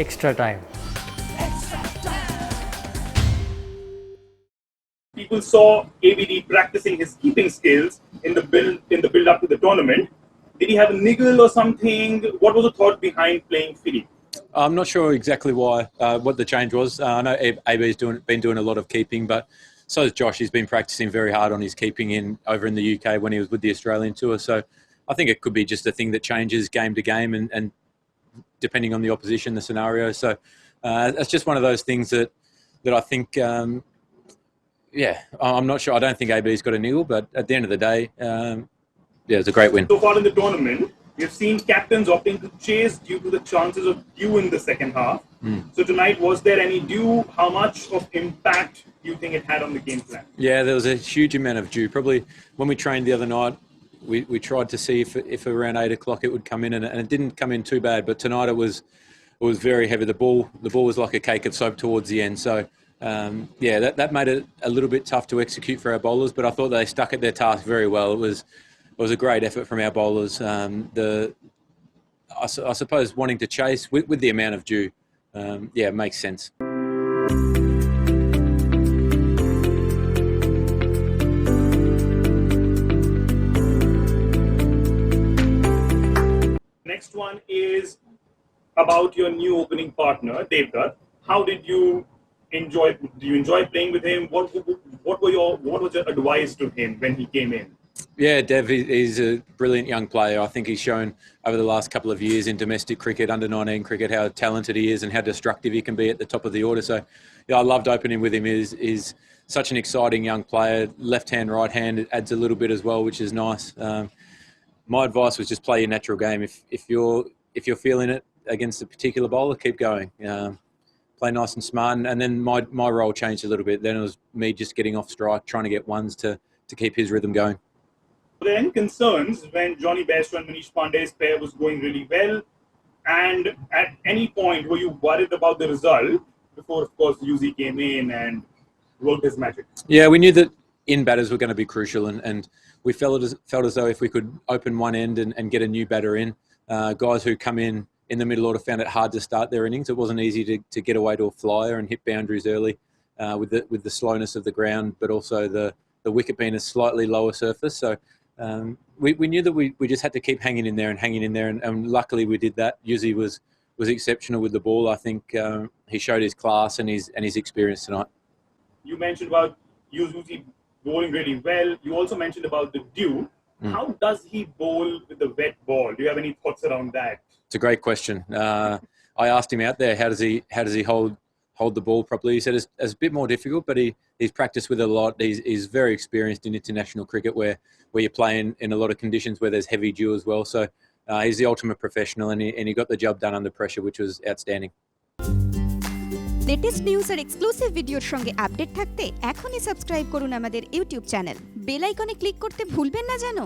extra time. People saw ABD practicing his keeping skills in the build up to the tournament. Did he have a niggle or something? What was the thought behind playing Philly? I'm not sure exactly why, what the change was. I know AB's been doing a lot of keeping, but so has Josh. He's been practicing very hard on his keeping over in the UK when he was with the Australian tour. So I think it could be just a thing that changes game to game and depending on the opposition, the scenario. So it's just one of those things that I think, I'm not sure. I don't think AB's got a niggle, but at the end of the day, it's a great win. So far in the tournament, we've seen captains opting to chase due to the chances of dew in the second half. So tonight, was there any dew? How much of impact do you think it had on the game plan? Yeah, there was a huge amount of dew. Probably when we trained the other night, we tried to see if around 8 o'clock it would come in, and it didn't come in too bad. But tonight it was very heavy. The ball was like a cake of soap towards the end. So that made it a little bit tough to execute for our bowlers. But I thought they stuck at their task very well. It was a great effort from our bowlers. I suppose wanting to chase with the amount of dew, it makes sense. Next one is about your new opening partner, Devdutt. How did you enjoy? Do you enjoy playing with him? What was your advice to him when he came in? Yeah, Dev, he's a brilliant young player. I think he's shown over the last couple of years in domestic cricket, under-19 cricket, how talented he is and how destructive he can be at the top of the order. So, I loved opening with him. He's such an exciting young player. Left hand, right hand, it adds a little bit as well, which is nice. My advice was just play your natural game. If you're feeling it against a particular bowler, keep going. Play nice and smart. And then my role changed a little bit. Then it was me just getting off strike, trying to get ones to keep his rhythm going. Were there any concerns when Johnny Bairstow and Manish Pandey's pair was going really well? And at any point, were you worried about the result before, of course, UZ came in and worked his magic? Yeah, we knew that in batters were going to be crucial, and we felt as though if we could open one end and get a new batter in, guys who come in the middle order found it hard to start their innings. It wasn't easy to get away to a flyer and hit boundaries early with the slowness of the ground, but also the wicket being a slightly lower surface. So we knew that we just had to keep hanging in there, and luckily we did that. Yuzi was exceptional with the ball. I think he showed his class and his experience tonight. You mentioned about Yuzi bowling really well. You also mentioned about the dew. How does he bowl with the wet ball? Do you have any thoughts around that? It's a great question. I asked him out there, how does he hold the ball properly? He said it's a bit more difficult, but he's practiced with it a lot. He's very experienced in international cricket where you're playing in a lot of conditions where there's heavy dew as well. So he's the ultimate professional, and he got the job done under pressure, which was outstanding. Latest news আর exclusive ভিডিওর সঙ্গে update থাকতে এখনই subscribe করুন আমাদের YouTube channel. Bell আইকনে click করতে ভুলবেন না যেন।